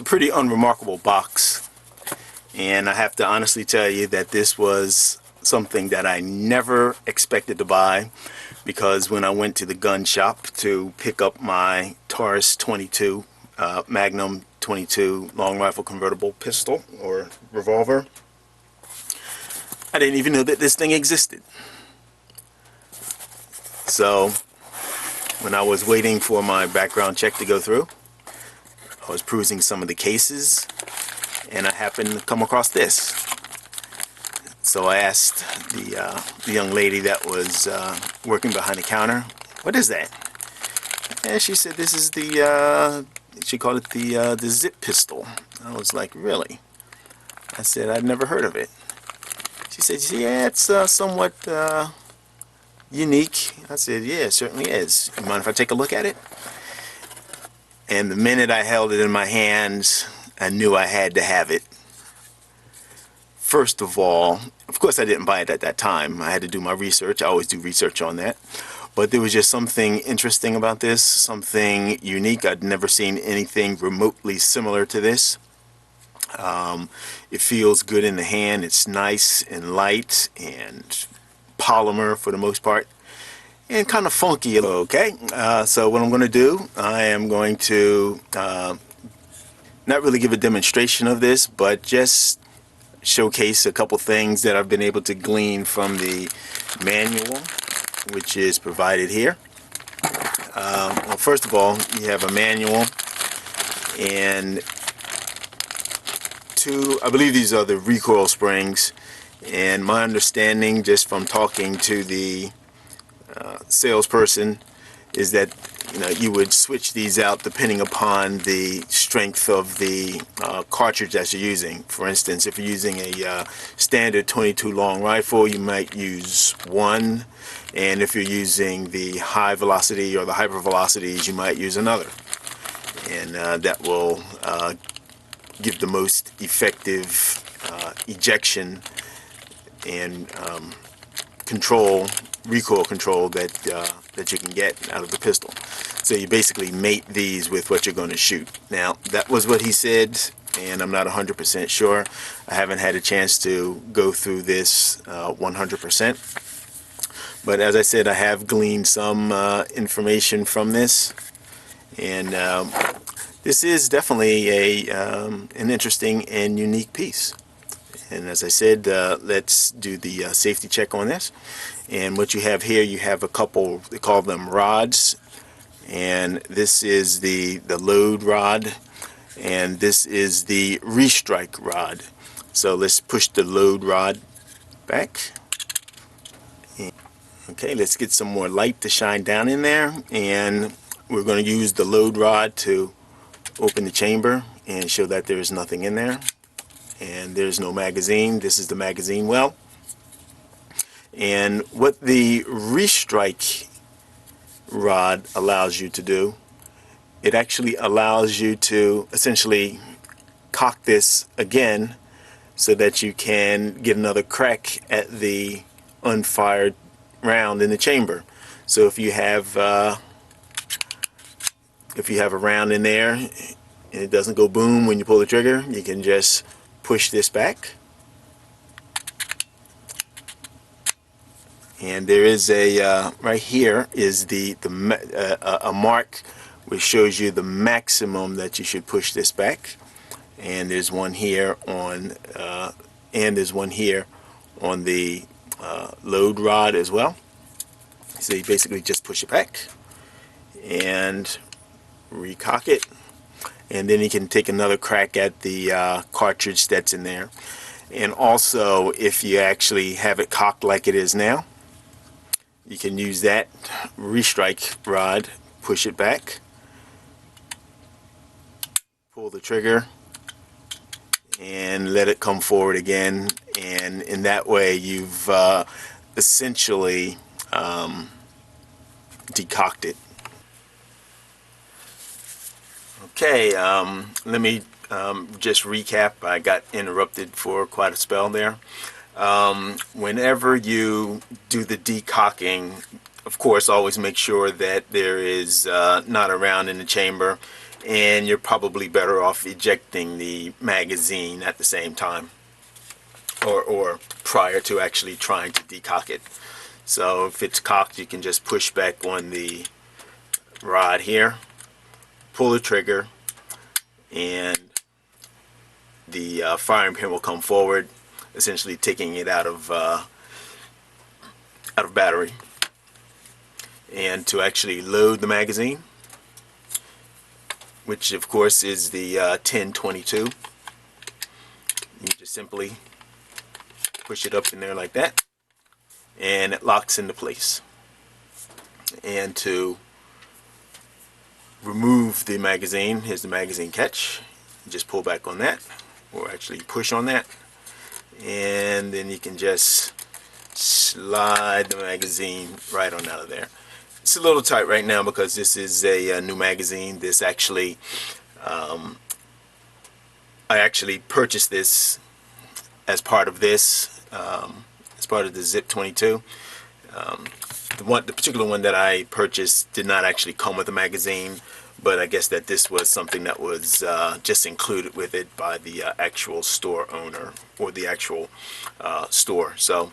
a pretty unremarkable box, and I have to honestly tell you that this was something that I never expected to buy, because when I went to the gun shop to pick up my Taurus 22 Magnum 22 long rifle convertible pistol or revolver, I didn't even know that this thing existed. So when I was waiting for my background check to go through, I was perusing some of the cases and I happened to come across this. So I asked the young lady that was working behind the counter, "What is that?" And she said, "This is she called it the Zip pistol." I was like, "Really?" I said, "I'd never heard of it." She said, "Yeah, it's somewhat unique." I said, "Yeah, it certainly is. You mind if I take a look at it?" And the minute I held it in my hands, I knew I had to have it. First of all, of course I didn't buy it at that time. I had to do my research. I always do research on that. But there was just something interesting about this, something unique. I'd never seen anything remotely similar to this. It feels good in the hand. It's nice and light and polymer for the most part, and kind of funky. Okay, so what I'm going to do, I am going to not really give a demonstration of this, but just showcase a couple things that I've been able to glean from the manual, which is provided here. Well, first of all, you have a manual and I believe these are the recoil springs, and my understanding just from talking to the salesperson is that you would switch these out depending upon the strength of the cartridge that you're using. For instance, if you're using a standard 22 long rifle, you might use one, and if you're using the high velocity or the hyper velocities, you might use another, and that will give the most effective ejection and recoil control that you can get out of the pistol. So you basically mate these with what you're going to shoot. Now, that was what he said, and I'm not 100% sure. I haven't had a chance to go through this 100%. But as I said, I have gleaned some information from this, and this is definitely an interesting and unique piece. And as I said, let's do the safety check on this. And what you have here, you have a couple, they call them rods, and this is the load rod, and this is the restrike rod. So let's push the load rod back. Okay, let's get some more light to shine down in there, and we're going to use the load rod to open the chamber and show that there is nothing in there, and there's no magazine. This is the magazine well. And what the restrike rod allows you to do, it actually allows you to essentially cock this again so that you can get another crack at the unfired round in the chamber. So if you have a round in there and it doesn't go boom when you pull the trigger, you can just push this back, and there is a right here is a mark which shows you the maximum that you should push this back, and there's one here on the load rod as well. So you basically just push it back and recock it, and then you can take another crack at the cartridge that's in there. And also, if you actually have it cocked like it is now, you can use that restrike rod, push it back, pull the trigger, and let it come forward again, and in that way you've essentially decocked it. Okay, let me just recap. I got interrupted for quite a spell there. Whenever you do the decocking, of course, always make sure that there is not a round in the chamber, and you're probably better off ejecting the magazine at the same time, or prior to actually trying to decock it. So if it's cocked, you can just push back on the rod here, pull the trigger, and the firing pin will come forward, essentially taking it out of battery. And to actually load the magazine, which of course is the 1022, you just simply push it up in there like that, and it locks into place. And to remove the magazine, here's the magazine catch. You just pull back on that, or actually push on that, and then you can just slide the magazine right on out of there. It's a little tight right now because this is a new magazine. This actually, I actually purchased this as part of this, as part of the Zip 22. The particular one that I purchased did not actually come with a magazine, but I guess that this was something that was just included with it by the actual store owner, or the actual store. So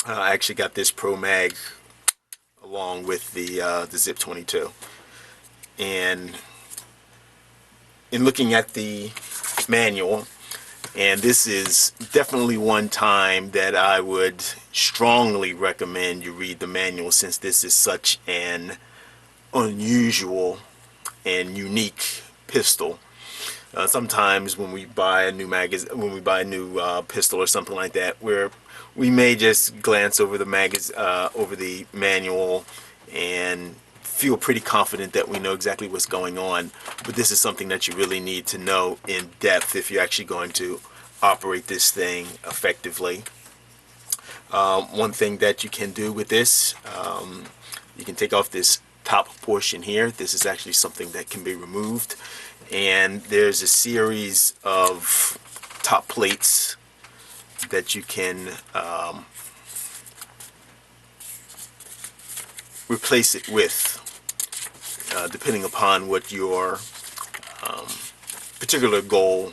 I actually got this Pro Mag along with the Zip 22. And in looking at the manual, and this is definitely one time that I would strongly recommend you read the manual, since this is such an unusual and unique pistol. Sometimes when we buy a new pistol or something like that, we may just glance over the manual and feel pretty confident that we know exactly what's going on. But this is something that you really need to know in depth if you're actually going to operate this thing effectively. One thing that you can do with this, you can take off this top portion here. This is actually something that can be removed, and there's a series of top plates that you can replace it with, depending upon what your particular goal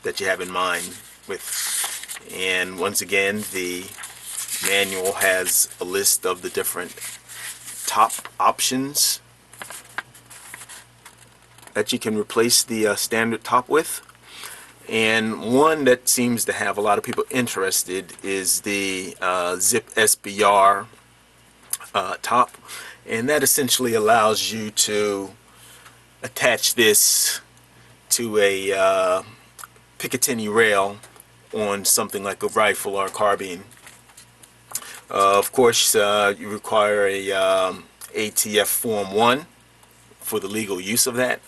that you have in mind with. And once again, the manual has a list of the different top options that you can replace the standard top with. And one that seems to have a lot of people interested is the Zip SBR top, and that essentially allows you to attach this to a Picatinny rail on something like a rifle or a carbine. Of course, you require a ATF Form 1 for the legal use of that.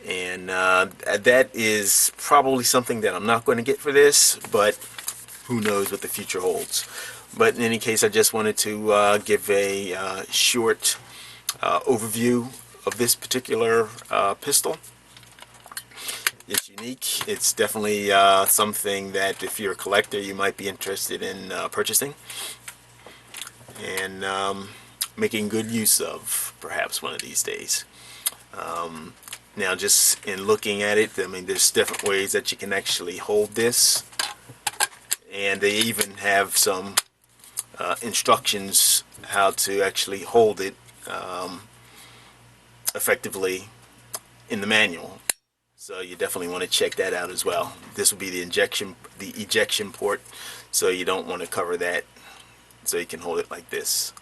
And that is probably something that I'm not going to get for this, but who knows what the future holds. But in any case, I just wanted to give a short overview of this particular pistol. It's unique. It's definitely something that if you're a collector, you might be interested in purchasing and making good use of, perhaps one of these days. Now, just in looking at it, I mean, there's different ways that you can actually hold this, and they even have some instructions how to actually hold it effectively in the manual. So you definitely want to check that out as well. This will be the ejection port, so you don't want to cover that, so you can hold it like this.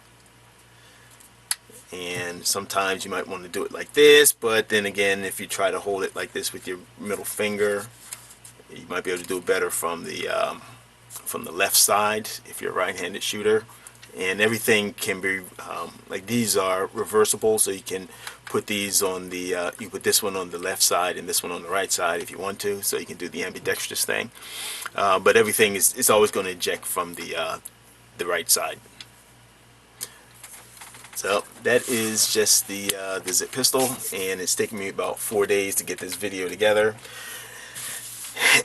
And sometimes you might want to do it like this, but then again, if you try to hold it like this with your middle finger, you might be able to do it better from the left side if you're a right-handed shooter. And everything can be like, these are reversible, so you can put these on the you put this one on the left side and this one on the right side if you want to, so you can do the ambidextrous thing. But everything is always going to eject from the right side. So that is just the Zip pistol, and it's taken me about 4 days to get this video together,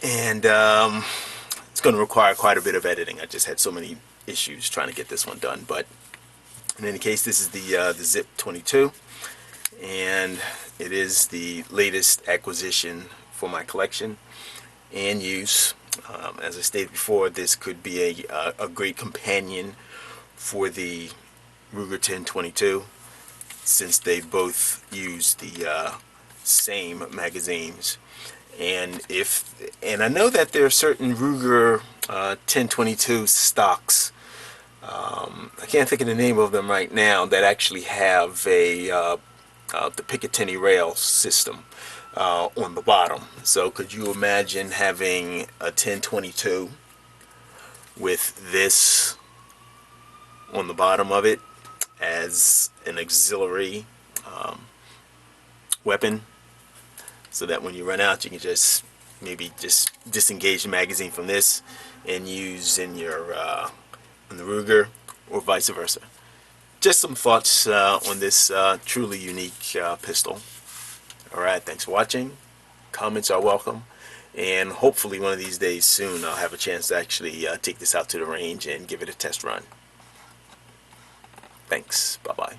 and it's going to require quite a bit of editing. I just had so many issues trying to get this one done. But in any case, this is the Zip 22, and it is the latest acquisition for my collection and use. As I stated before, this could be a great companion for the Ruger 1022, since they both use the same magazines. And I know that there are certain Ruger 1022 stocks, I can't think of the name of them right now, that actually have the Picatinny rail system on the bottom. So could you imagine having a 1022 with this on the bottom of it as an auxiliary weapon, so that when you run out you can just maybe just disengage the magazine from this and use in your in the Ruger, or vice versa. Just some thoughts on this truly unique pistol. Alright, thanks for watching. Comments are welcome, and hopefully one of these days soon I'll have a chance to actually take this out to the range and give it a test run. Thanks. Bye-bye.